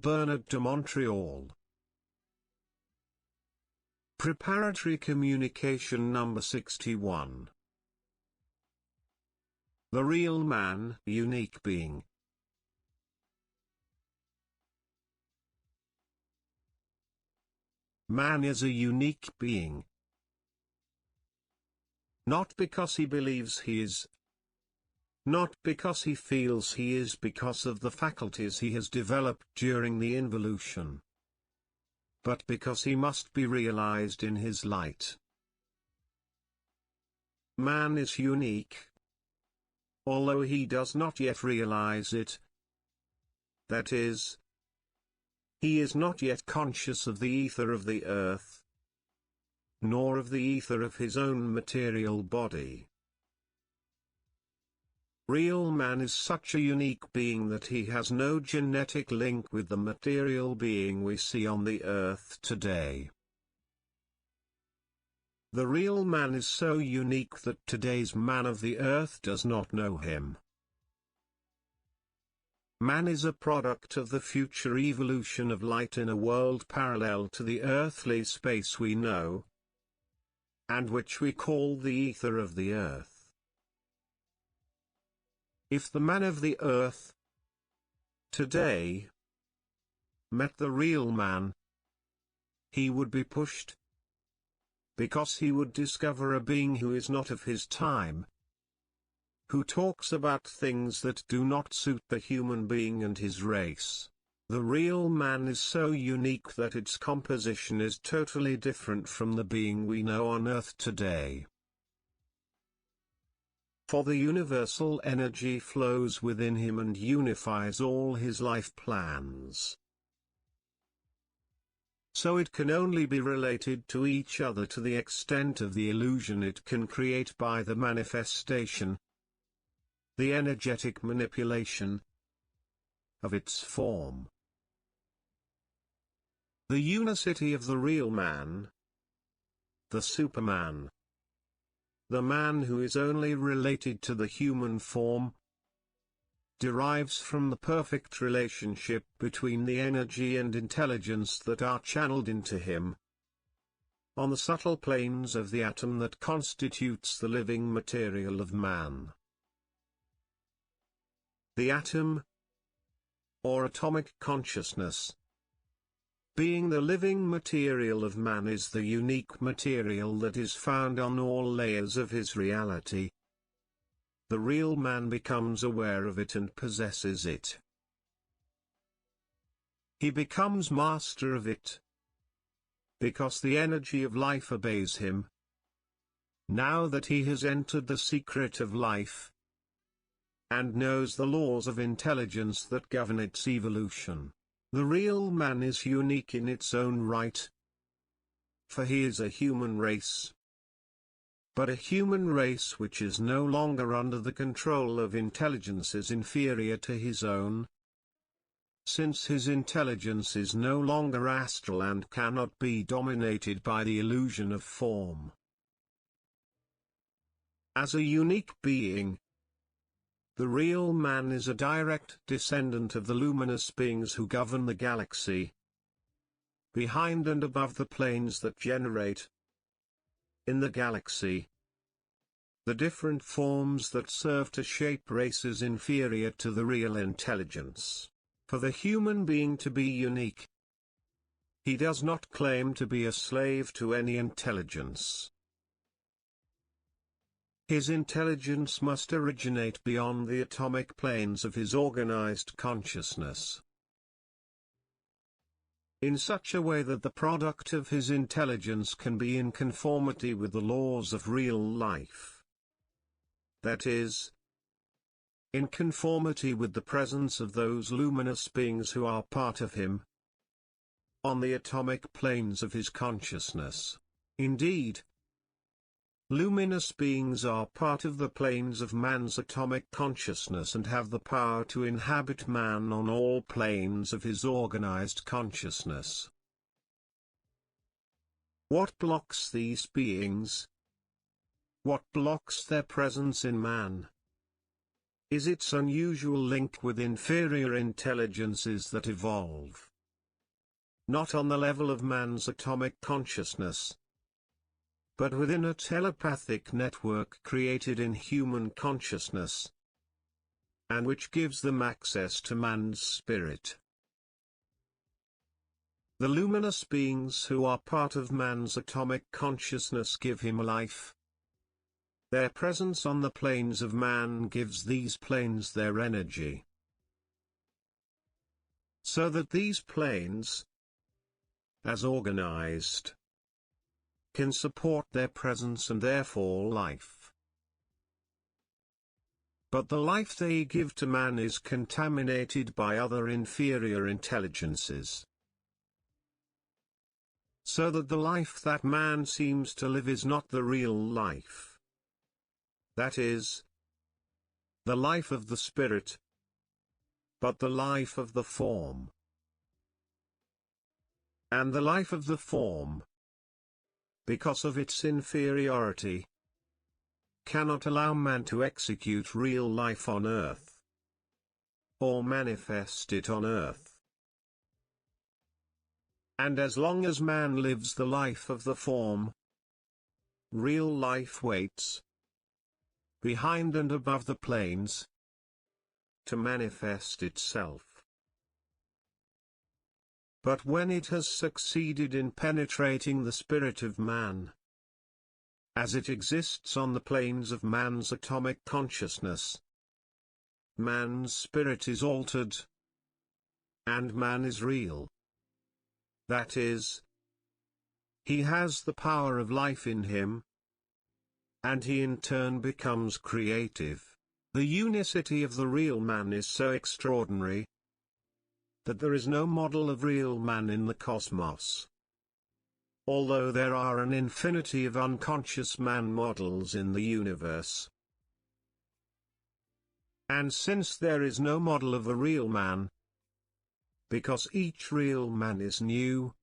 Bernard de Montreal. Preparatory Communication Number 61. The real man, unique being. Man is a unique being. Not because he believes he is. Not because he feels he is, because of the faculties he has developed during the involution. But because he must be realized in his light. Man is unique, although he does not yet realize it. That is, he is not yet conscious of the ether of the earth, nor of the ether of his own material body. Real man is such a unique being that he has no genetic link with the material being we see on the earth today. The real man is so unique that today's man of the earth does not know him. Man is a product of the future evolution of light in a world parallel to the earthly space we know, and which we call the ether of the earth. If the man of the earth today met the real man, he would be pushed, because he would discover a being who is not of his time, who talks about things that do not suit the human being and his race. The real man is so unique that its composition is totally different from the being we know on earth today. For the universal energy flows within him and unifies all his life plans. So it can only be related to each other to the extent of the illusion it can create by the manifestation, the energetic manipulation of its form. The unicity of the real man, the Superman, the man who is only related to the human form, derives from the perfect relationship between the energy and intelligence that are channeled into him on the subtle planes of the atom that constitutes the living material of man. The atom, or atomic consciousness, being the living material of man, is the unique material that is found on all layers of his reality. The real man becomes aware of it and possesses it. He becomes master of it, because the energy of life obeys him. Now that he has entered the secret of life, and knows the laws of intelligence that govern its evolution, the real man is unique in its own right. For he is a human race. But a human race which is no longer under the control of intelligences inferior to his own, since his intelligence is no longer astral and cannot be dominated by the illusion of form. As a unique being, the real man is a direct descendant of the luminous beings who govern the galaxy, behind and above the planes that generate, in the galaxy, the different forms that serve to shape races inferior to the real intelligence. For the human being to be unique, he does not claim to be a slave to any intelligence. His intelligence must originate beyond the atomic planes of his organized consciousness, in such a way that the product of his intelligence can be in conformity with the laws of real life. That is, in conformity with the presence of those luminous beings who are part of him, on the atomic planes of his consciousness. Indeed, luminous beings are part of the planes of man's atomic consciousness and have the power to inhabit man on all planes of his organized consciousness. What blocks these beings? What blocks their presence in man? Is its unusual link with inferior intelligences that evolve, not on the level of man's atomic consciousness, but within a telepathic network created in human consciousness, and which gives them access to man's spirit. The luminous beings who are part of man's atomic consciousness give him life. Their presence on the planes of man gives these planes their energy. So that these planes, as organized, can support their presence and therefore life. But the life they give to man is contaminated by other inferior intelligences. So that the life that man seems to live is not the real life. That is, the life of the spirit, but the life of the form. And the life of the form, because of its inferiority, cannot allow man to execute real life on earth, or manifest it on earth. And as long as man lives the life of the form, real life waits, behind and above the planes, to manifest itself. But when it has succeeded in penetrating the spirit of man, as it exists on the planes of man's atomic consciousness, man's spirit is altered, and man is real. That is, he has the power of life in him, and he in turn becomes creative. The unicity of the real man is so extraordinary that there is no model of real man in the cosmos. Although there are an infinity of unconscious man models in the universe. And since there is no model of a real man, because each real man is new,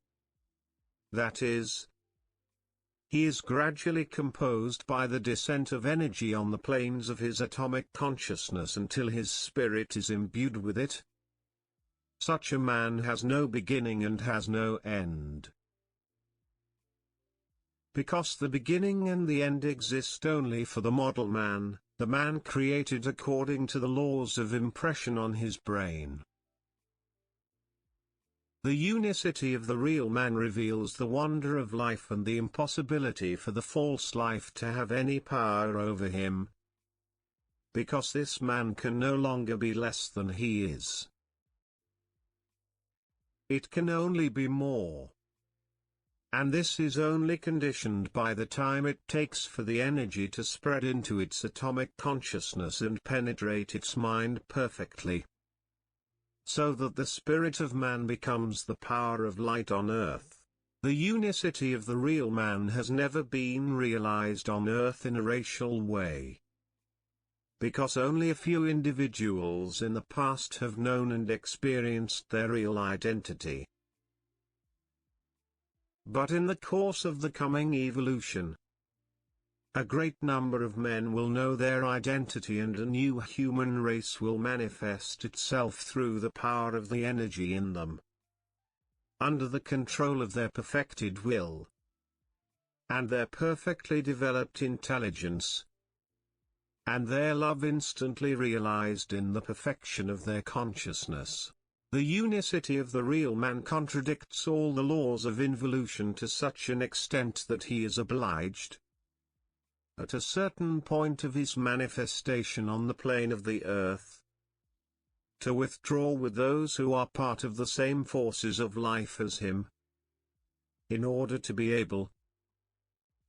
that is, he is gradually composed by the descent of energy on the planes of his atomic consciousness until his spirit is imbued with it. Such a man has no beginning and has no end. Because the beginning and the end exist only for the model man, the man created according to the laws of impression on his brain. The unicity of the real man reveals the wonder of life and the impossibility for the false life to have any power over him, because this man can no longer be less than he is. It can only be more. And this is only conditioned by the time it takes for the energy to spread into its atomic consciousness and penetrate its mind perfectly, so that the spirit of man becomes the power of light on earth. The unicity of the real man has never been realized on earth in a racial way, because only a few individuals in the past have known and experienced their real identity. But in the course of the coming evolution, a great number of men will know their identity and a new human race will manifest itself through the power of the energy in them, under the control of their perfected will, and their perfectly developed intelligence, and their love instantly realized in the perfection of their consciousness. The unicity of the real man contradicts all the laws of involution to such an extent that he is obliged, at a certain point of his manifestation on the plane of the earth, to withdraw with those who are part of the same forces of life as him, in order to be able,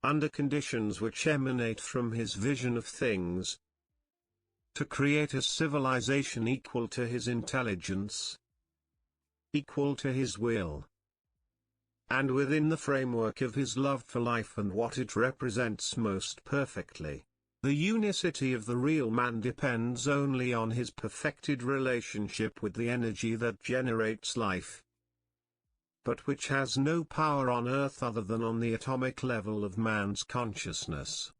under conditions which emanate from his vision of things, to create a civilization equal to his intelligence, equal to his will, and within the framework of his love for life and what it represents most perfectly. The unicity of the real man depends only on his perfected relationship with the energy that generates life, but which has no power on earth other than on the atomic level of man's consciousness.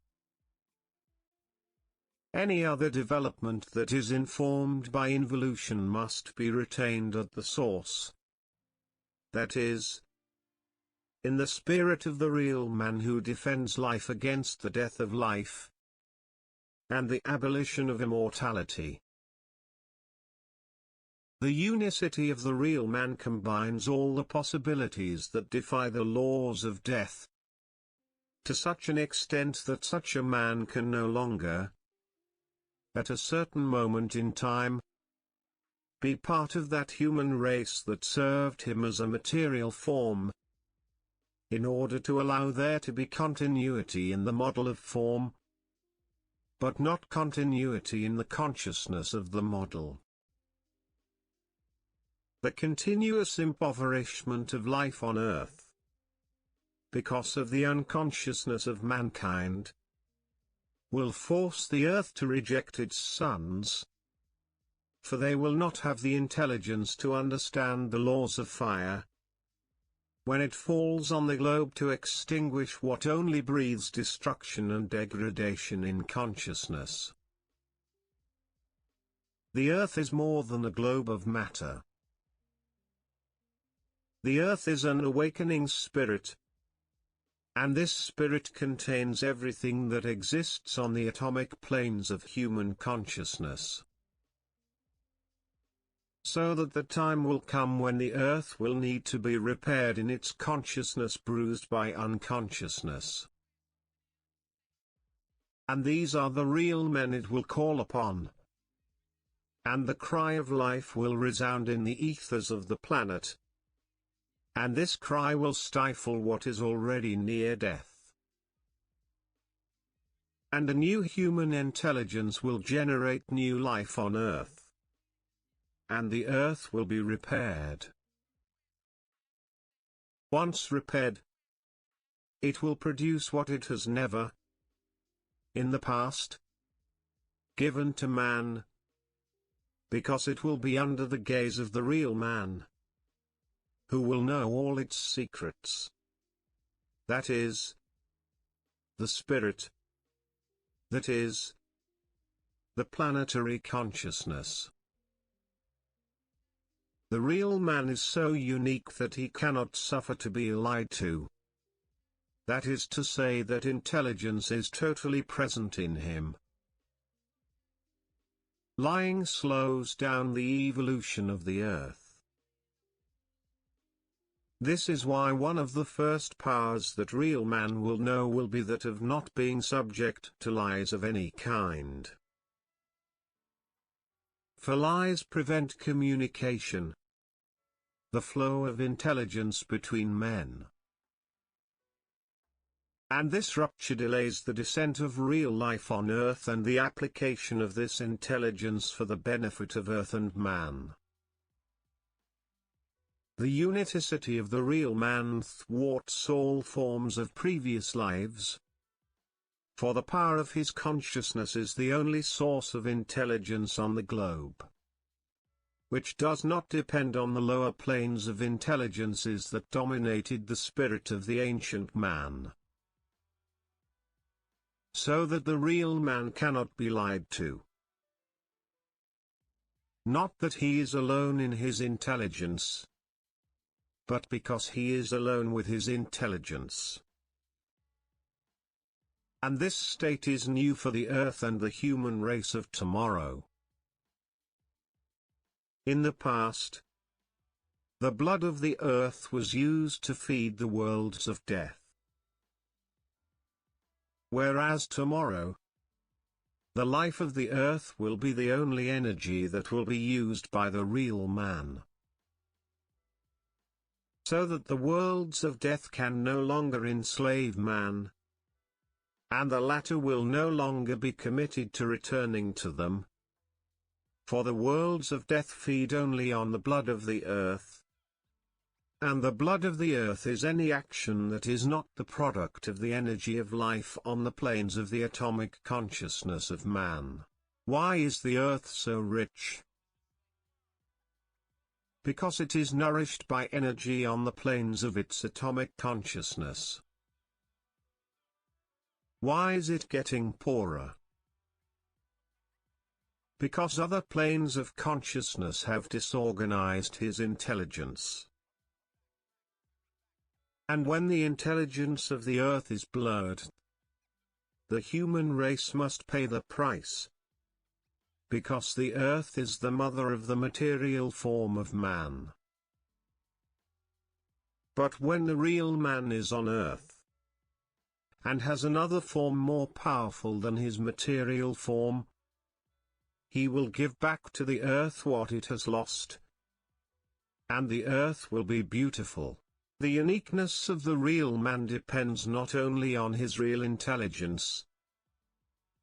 Any other development that is informed by involution must be retained at the source. that is, in the spirit of the real man who defends life against the death of life, and the abolition of immortality. The unicity of the real man combines all the possibilities that defy the laws of death, to such an extent that such a man can no longer, at a certain moment in time, be part of that human race that served him as a material form, in order to allow there to be continuity in the model of form, but not continuity in the consciousness of the model. The continuous impoverishment of life on earth, because of the unconsciousness of mankind, will force the earth to reject its sons, for they will not have the intelligence to understand the laws of fire, when it falls on the globe to extinguish what only breathes destruction and degradation in consciousness. The earth is more than a globe of matter. The earth is an awakening spirit, and this spirit contains everything that exists on the atomic planes of human consciousness. So that the time will come when the earth will need to be repaired in its consciousness bruised by unconsciousness. And these are the real men it will call upon. And the cry of life will resound in the ethers of the planet. And this cry will stifle what is already near death. And a new human intelligence will generate new life on earth. And the earth will be repaired. Once repaired, it will produce what it has never, in the past, given to man, because it will be under the gaze of the real man, who will know all its secrets. That is, the spirit. That is, the planetary consciousness. The real man is so unique that he cannot suffer to be lied to. That is to say that intelligence is totally present in him. Lying slows down the evolution of the earth. This is why one of the first powers that real man will know will be that of not being subject to lies of any kind. For lies prevent communication, the flow of intelligence between men. And this rupture delays the descent of real life on earth and the application of this intelligence for the benefit of earth and man. The unicity of the real man thwarts all forms of previous lives, for the power of his consciousness is the only source of intelligence on the globe, which does not depend on the lower planes of intelligences that dominated the spirit of the ancient man. So that the real man cannot be lied to. Not that he is alone in his intelligence, but because he is alone with his intelligence. And this state is new for the earth and the human race of tomorrow. In the past, the blood of the earth was used to feed the worlds of death. Whereas tomorrow, the life of the earth will be the only energy that will be used by the real man. So that the worlds of death can no longer enslave man, and the latter will no longer be committed to returning to them. For the worlds of death feed only on the blood of the earth, and the blood of the earth is any action that is not the product of the energy of life on the planes of the atomic consciousness of man. Why is the earth so rich? Because it is nourished by energy on the planes of its atomic consciousness. Why is it getting poorer? Because other planes of consciousness have disorganized his intelligence. And when the intelligence of the earth is blurred, the human race must pay the price. Because the earth is the mother of the material form of man. But when the real man is on earth, and has another form more powerful than his material form, he will give back to the earth what it has lost. And the earth will be beautiful. The uniqueness of the real man depends not only on his real intelligence,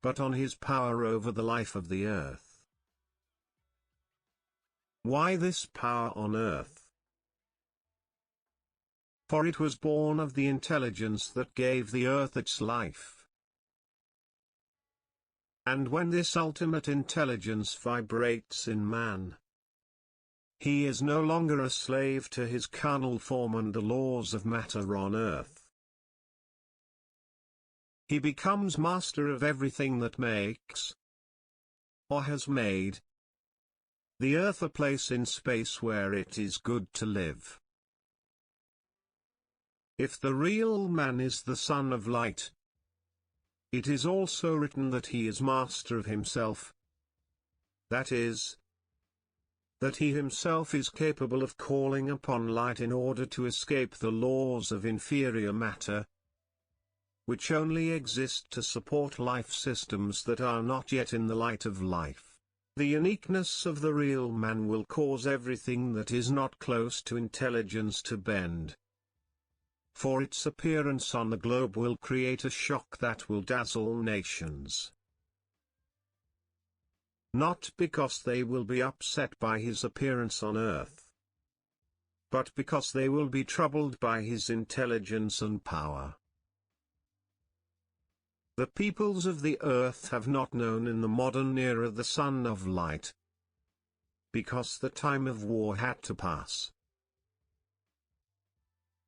but on his power over the life of the earth. Why this power on earth? For it was born of the intelligence that gave the earth its life. And when this ultimate intelligence vibrates in man, he is no longer a slave to his carnal form and the laws of matter on earth. He becomes master of everything that makes, or has made, the earth a place in space where it is good to live. If the real man is the son of light, it is also written that he is master of himself. That is, that he himself is capable of calling upon light in order to escape the laws of inferior matter, which only exist to support life systems that are not yet in the light of life. The uniqueness of the real man will cause everything that is not close to intelligence to bend. For its appearance on the globe will create a shock that will dazzle nations. Not because they will be upset by his appearance on earth, but because they will be troubled by his intelligence and power. The peoples of the earth have not known in the modern era the Son of Light, because the time of war had to pass.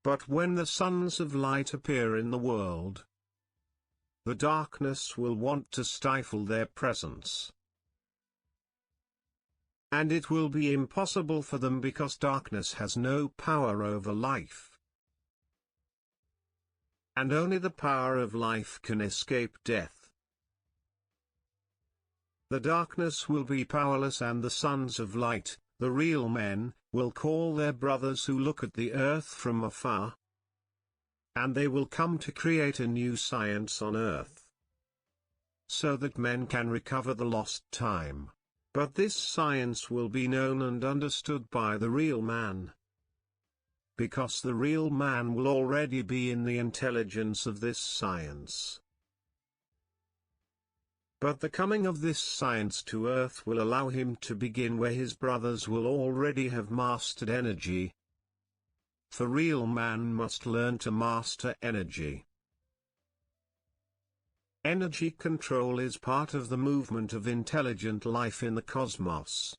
But when the sons of light appear in the world, the darkness will want to stifle their presence. And it will be impossible for them because darkness has no power over life. And only the power of life can escape death. The darkness will be powerless and the sons of light, the real men, will call their brothers who look at the earth from afar. And they will come to create a new science on earth, so that men can recover the lost time. But this science will be known and understood by the real man, because the real man will already be in the intelligence of this science. But the coming of this science to earth will allow him to begin where his brothers will already have mastered energy. For real man must learn to master energy. Energy control is part of the movement of intelligent life in the cosmos.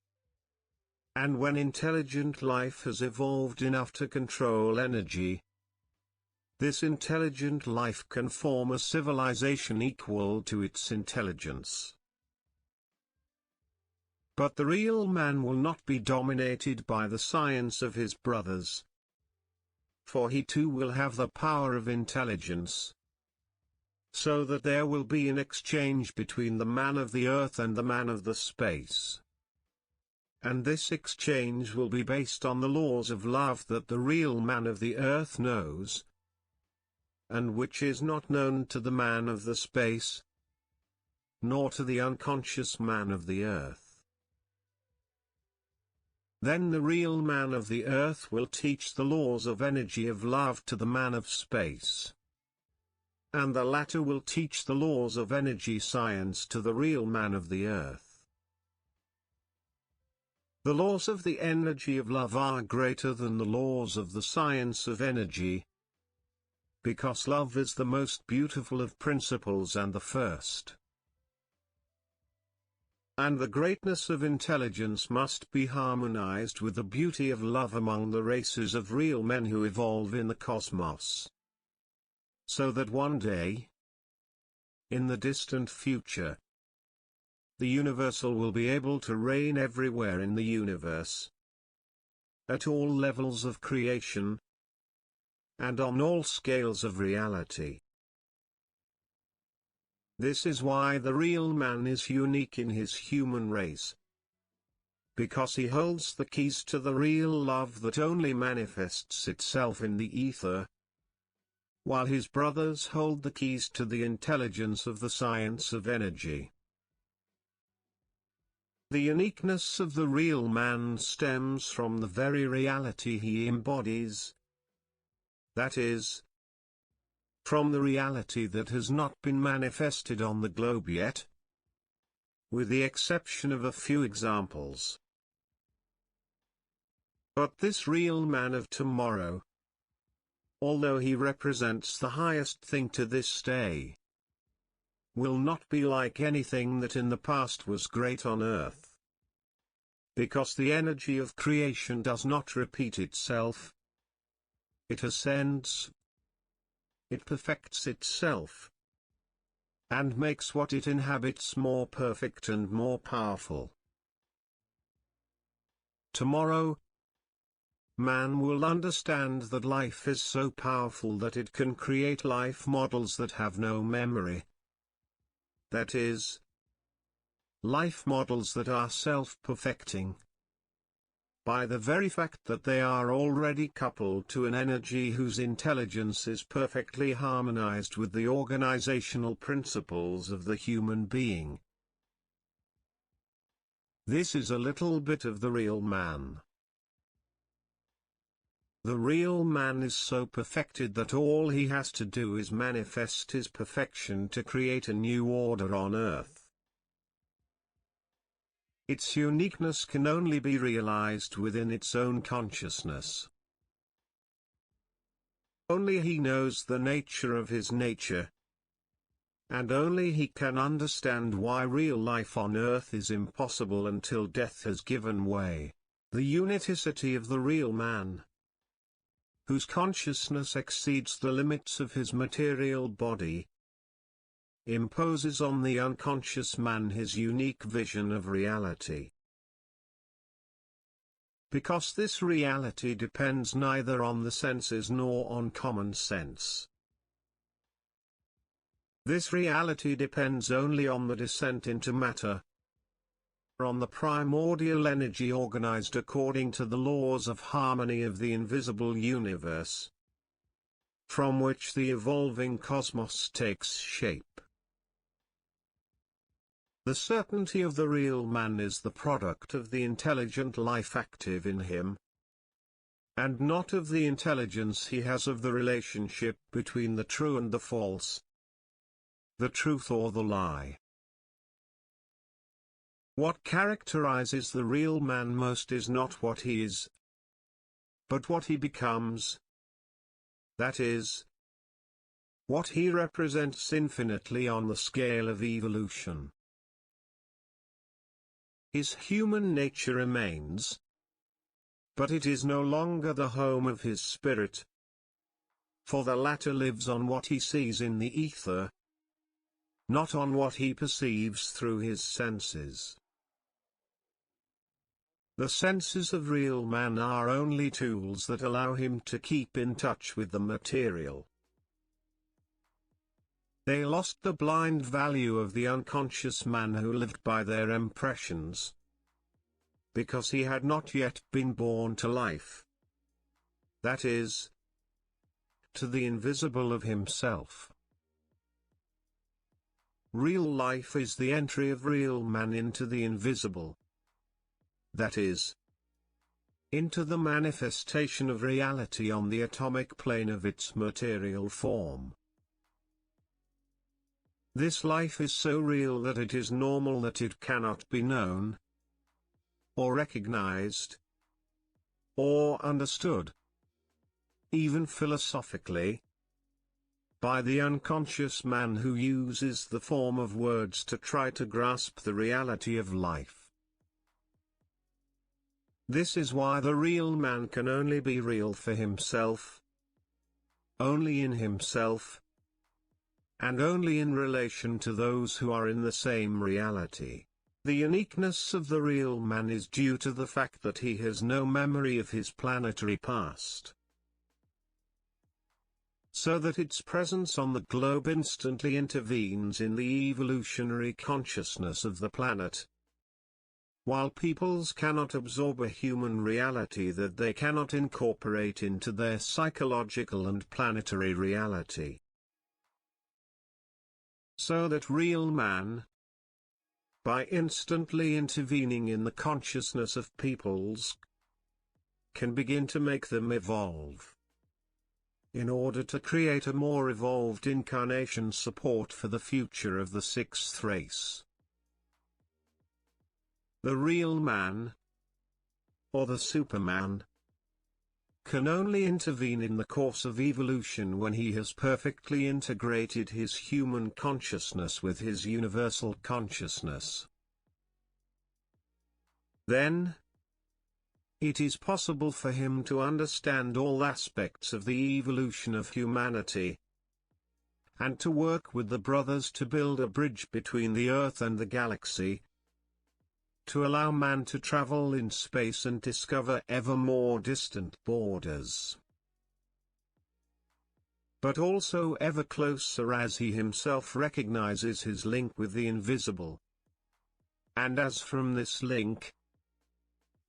And when intelligent life has evolved enough to control energy, this intelligent life can form a civilization equal to its intelligence. But the real man will not be dominated by the science of his brothers, for he too will have the power of intelligence, so that there will be an exchange between the man of the earth and the man of the space. And this exchange will be based on the laws of love that the real man of the earth knows, and which is not known to the man of the space, nor to the unconscious man of the earth. Then the real man of the earth will teach the laws of energy of love to the man of space. And the latter will teach the laws of energy science to the real man of the earth. The laws of the energy of love are greater than the laws of the science of energy, because love is the most beautiful of principles and the first. And the greatness of intelligence must be harmonized with the beauty of love among the races of real men who evolve in the cosmos. So that one day, in the distant future, the universal will be able to reign everywhere in the universe, at all levels of creation, and on all scales of reality. This is why the real man is unique in his human race. Because he holds the keys to the real love that only manifests itself in the ether, while his brothers hold the keys to the intelligence of the science of energy. The uniqueness of the real man stems from the very reality he embodies. That is, from the reality that has not been manifested on the globe yet, with the exception of a few examples. But this real man of tomorrow, although he represents the highest thing to this day, will not be like anything that in the past was great on earth. Because the energy of creation does not repeat itself. It ascends. It perfects itself, and makes what it inhabits more perfect and more powerful. Tomorrow, man will understand that life is so powerful that it can create life models that have no memory. That is, life models that are self-perfecting. By the very fact that they are already coupled to an energy whose intelligence is perfectly harmonized with the organizational principles of the human being. This is a little bit of the real man. The real man is so perfected that all he has to do is manifest his perfection to create a new order on earth. Its uniqueness can only be realized within its own consciousness. Only he knows the nature of his nature. And only he can understand why real life on earth is impossible until death has given way. The unicity of the real man, whose consciousness exceeds the limits of his material body, imposes on the unconscious man his unique vision of reality. Because this reality depends neither on the senses nor on common sense. This reality depends only on the descent into matter, on the primordial energy organized according to the laws of harmony of the invisible universe, from which the evolving cosmos takes shape. The certainty of the real man is the product of the intelligent life active in him, and not of the intelligence he has of the relationship between the true and the false, the truth or the lie. What characterizes the real man most is not what he is, but what he becomes. That is, what he represents infinitely on the scale of evolution. His human nature remains, but it is no longer the home of his spirit, for the latter lives on what he sees in the ether, not on what he perceives through his senses. The senses of real man are only tools that allow him to keep in touch with the material. They lost the blind value of the unconscious man who lived by their impressions, because he had not yet been born to life. That is, to the invisible of himself. Real life is the entry of real man into the invisible. That is, into the manifestation of reality on the atomic plane of its material form. This life is so real that it is normal that it cannot be known, or recognized, or understood, even philosophically, by the unconscious man who uses the form of words to try to grasp the reality of life. This is why the real man can only be real for himself, only in himself, and only in relation to those who are in the same reality. The uniqueness of the real man is due to the fact that he has no memory of his planetary past. so that its presence on the globe instantly intervenes in the evolutionary consciousness of the planet. While peoples cannot absorb a human reality that they cannot incorporate into their psychological and planetary reality. So that real man, by instantly intervening in the consciousness of peoples, can begin to make them evolve, in order to create a more evolved incarnation support for the future of the sixth race. The real man, or the Superman, can only intervene in the course of evolution when he has perfectly integrated his human consciousness with his universal consciousness. Then, it is possible for him to understand all aspects of the evolution of humanity, and to work with the brothers to build a bridge between the Earth and the galaxy, to allow man to travel in space and discover ever more distant borders, but also ever closer as he himself recognizes his link with the invisible. And as from this link,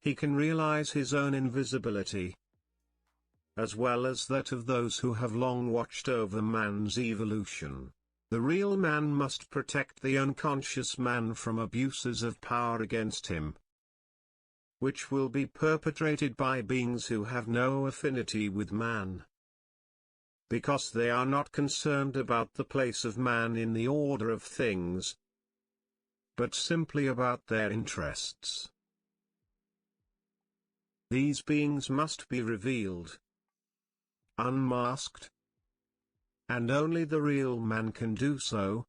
he can realize his own invisibility, as well as that of those who have long watched over man's evolution. The real man must protect the unconscious man from abuses of power against him, which will be perpetrated by beings who have no affinity with man, because they are not concerned about the place of man in the order of things, but simply about their interests. These beings must be revealed, unmasked, and only the real man can do so,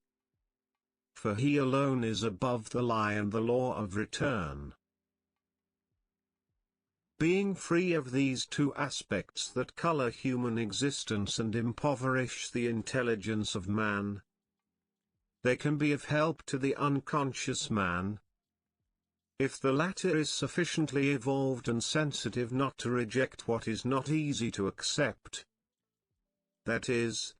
for he alone is above the lie and the law of return. Being free of these two aspects that color human existence and impoverish the intelligence of man, they can be of help to the unconscious man, if the latter is sufficiently evolved and sensitive not to reject what is not easy to accept. That is,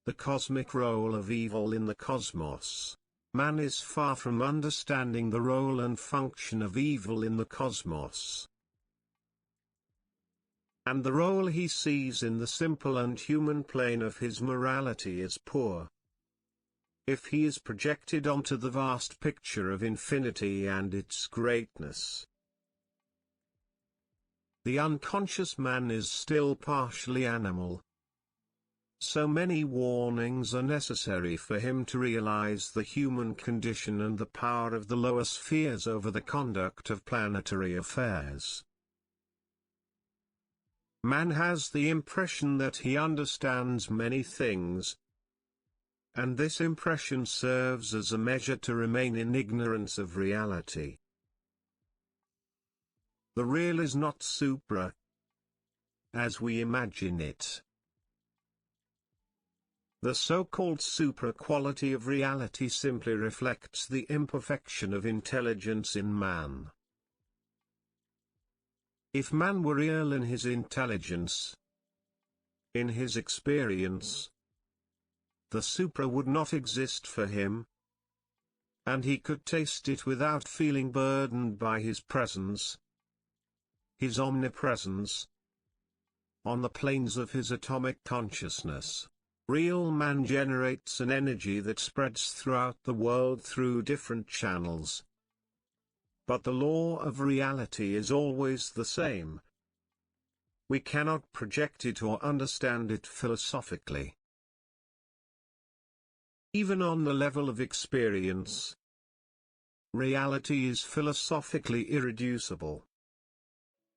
the cosmic role of evil in the cosmos. Man is far from understanding the role and function of evil in the cosmos, and the role he sees in the simple and human plane of his morality is poor. If he is projected onto the vast picture of infinity and its greatness, the unconscious man is still partially animal. So many warnings are necessary for him to realize the human condition and the power of the lower spheres over the conduct of planetary affairs. Man has the impression that he understands many things, and this impression serves as a measure to remain in ignorance of reality. The real is not supra, as we imagine it. The so-called supra-quality of reality simply reflects the imperfection of intelligence in man. If man were real in his intelligence, in his experience, the supra would not exist for him, and he could taste it without feeling burdened by his presence, his omnipresence, on the planes of his atomic consciousness. Real man generates an energy that spreads throughout the world through different channels. But the law of reality is always the same. We cannot project it or understand it philosophically. Even on the level of experience, reality is philosophically irreducible.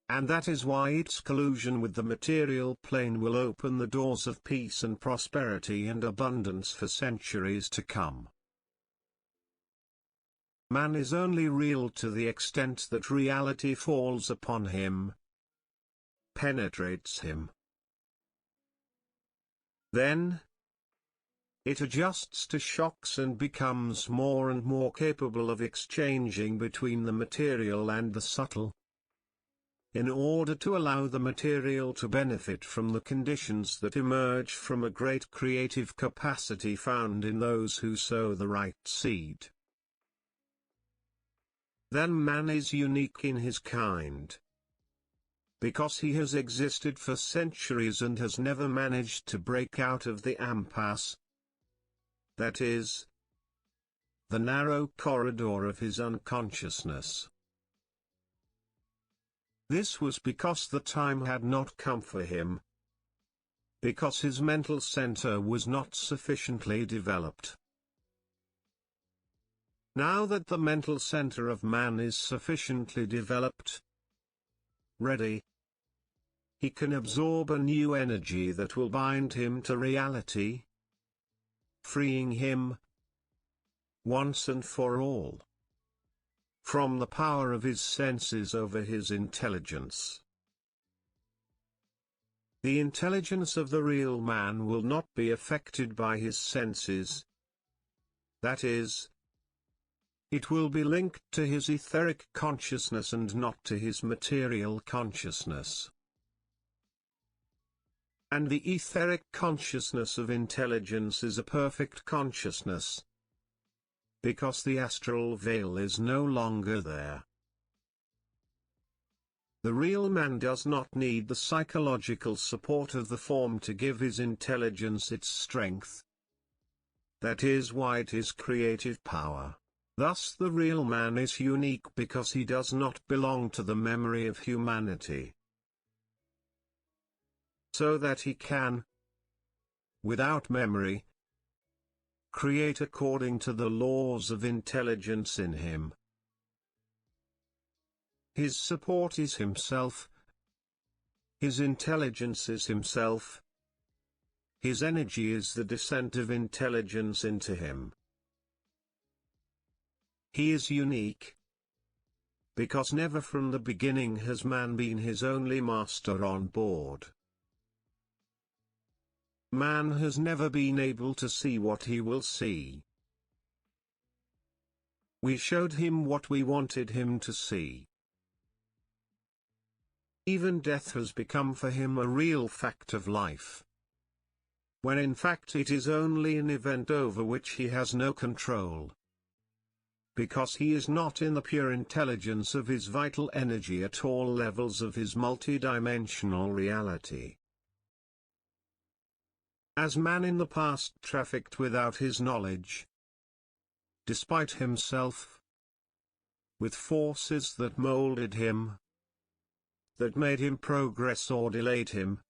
And that is why its collusion with the material plane will open the doors of peace and prosperity and abundance for centuries to come. Man is only real to the extent that reality falls upon him, penetrates him. Then, it adjusts to shocks and becomes more and more capable of exchanging between the material and the subtle. in order to allow the material to benefit from the conditions that emerge from a great creative capacity found in those who sow the right seed. Then man is unique in his kind, because he has existed for centuries and has never managed to break out of the impasse, that is, the narrow corridor of his unconsciousness. This was because the time had not come for him, because his mental center was not sufficiently developed. Now that the mental center of man is sufficiently developed, ready, he can absorb a new energy that will bind him to reality, freeing him, once and for all, from the power of his senses over his intelligence. The intelligence of the real man will not be affected by his senses. That is, it will be linked to his etheric consciousness and not to his material consciousness. And the etheric consciousness of intelligence is a perfect consciousness, because the astral veil is no longer there. The real man does not need the psychological support of the form to give his intelligence its strength. That is why it is creative power. Thus the real man is unique because he does not belong to the memory of humanity. So that he can, without memory, create according to the laws of intelligence in him. His support is himself. His intelligence is himself. His energy is the descent of intelligence into him. He is unique, because never from the beginning has man been his only master on board. Man has never been able to see what he will see. We showed him what we wanted him to see. Even death has become for him a real fact of life, when in fact it is only an event over which he has no control, because he is not in the pure intelligence of his vital energy at all levels of his multidimensional reality. As man in the past trafficked without his knowledge, despite himself, with forces that molded him, that made him progress or delayed him,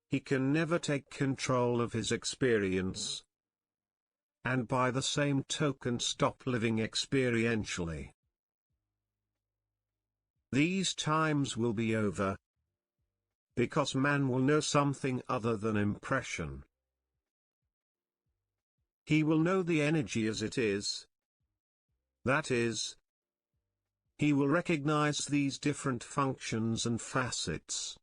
he can never take control of his experience, and by the same token stop living experientially. These times will be over, because man will know something other than impression. He will know the energy as it is. That is, he will recognize these different functions and facets,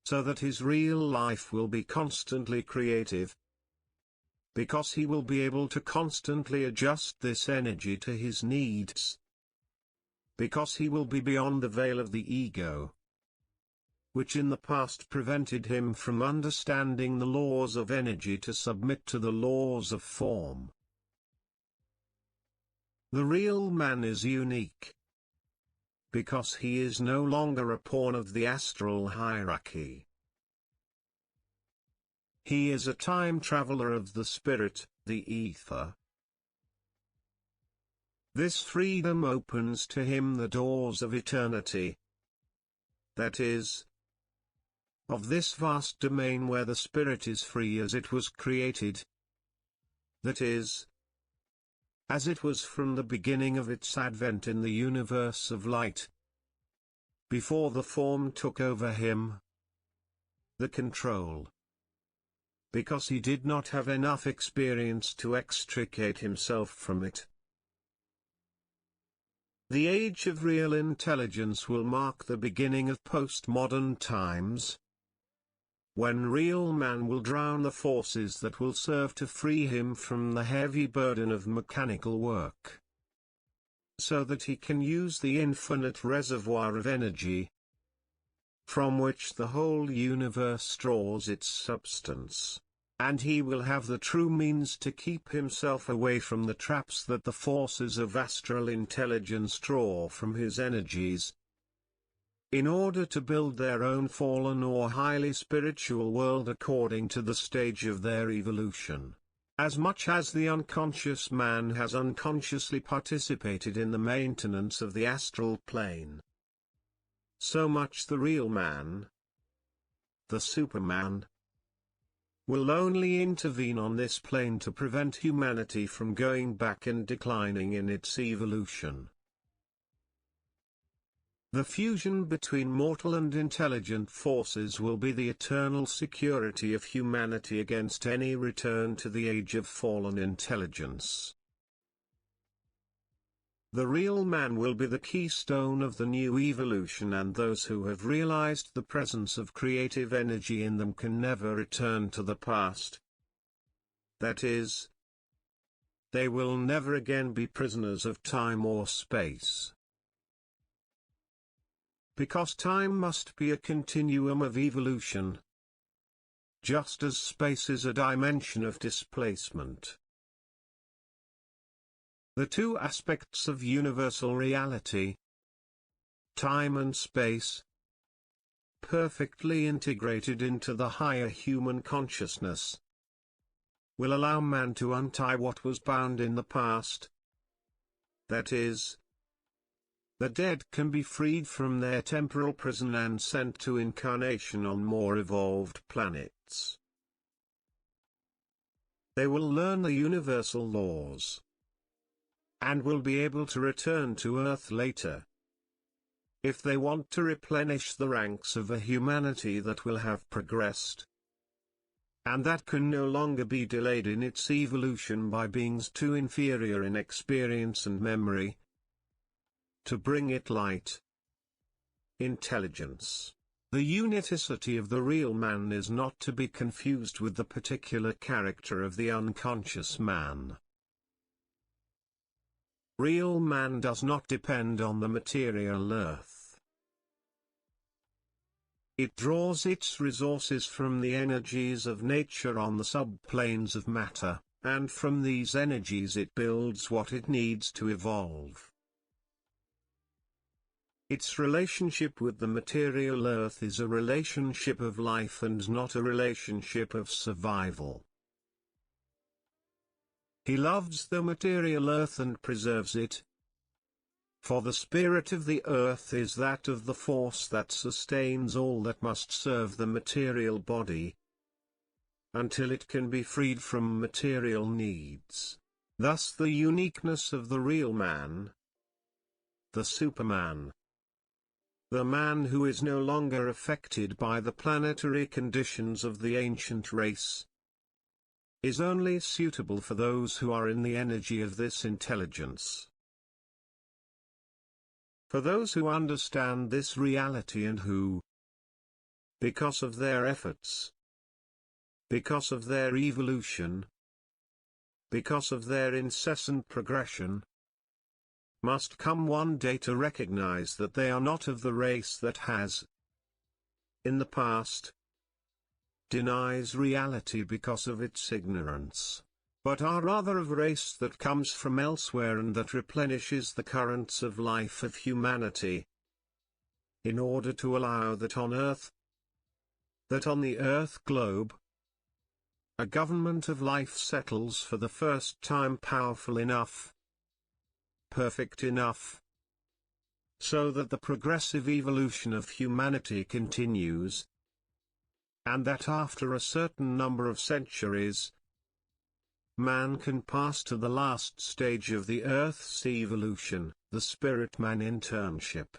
so that his real life will be constantly creative, because he will be able to constantly adjust this energy to his needs, because he will be beyond the veil of the ego, which in the past prevented him from understanding the laws of energy to submit to the laws of form. The real man is unique, because he is no longer a pawn of the astral hierarchy. He is a time traveler of the spirit, the ether. This freedom opens to him the doors of eternity. That is, of this vast domain where the spirit is free as it was created. That is, as it was from the beginning of its advent in the universe of light, before the form took over him, the control, because he did not have enough experience to extricate himself from it. The age of real intelligence will mark the beginning of postmodern times, when real man will drown the forces that will serve to free him from the heavy burden of mechanical work. so that he can use the infinite reservoir of energy from which the whole universe draws its substance. And he will have the true means to keep himself away from the traps that the forces of astral intelligence draw from his energies, in order to build their own fallen or highly spiritual world according to the stage of their evolution. As much as the unconscious man has unconsciously participated in the maintenance of the astral plane, so much the real man, the Superman, will only intervene on this plane to prevent humanity from going back and declining in its evolution. The fusion between mortal and intelligent forces will be the eternal security of humanity against any return to the age of fallen intelligence. The real man will be the keystone of the new evolution, and those who have realized the presence of creative energy in them can never return to the past. That is, they will never again be prisoners of time or space. Because time must be a continuum of evolution, just as space is a dimension of displacement. The two aspects of universal reality, time and space, perfectly integrated into the higher human consciousness, will allow man to untie what was bound in the past. That is, the dead can be freed from their temporal prison and sent to incarnation on more evolved planets. They will learn the universal laws, and will be able to return to Earth later, if they want to replenish the ranks of a humanity that will have progressed, and that can no longer be delayed in its evolution by beings too inferior in experience and memory to bring it light. Intelligence. The unicity of the real man is not to be confused with the particular character of the unconscious man. Real man does not depend on the material earth. It draws its resources from the energies of nature on the subplanes of matter, and from these energies it builds what it needs to evolve. Its relationship with the material earth is a relationship of life and not a relationship of survival. He loves the material earth and preserves it, for the spirit of the earth is that of the force that sustains all that must serve the material body, until it can be freed from material needs. Thus the uniqueness of the real man, the Superman, the man who is no longer affected by the planetary conditions of the ancient race, is only suitable for those who are in the energy of this intelligence. For those who understand this reality and who, because of their efforts, because of their evolution, because of their incessant progression, must come one day to recognize that they are not of the race that has, in the past, denies reality because of its ignorance, but are rather of a race that comes from elsewhere and that replenishes the currents of life of humanity, in order to allow that on Earth, that on the Earth globe, a government of life settles for the first time, powerful enough, perfect enough, so that the progressive evolution of humanity continues, and that after a certain number of centuries, man can pass to the last stage of the Earth's evolution, the Spirit Man internship.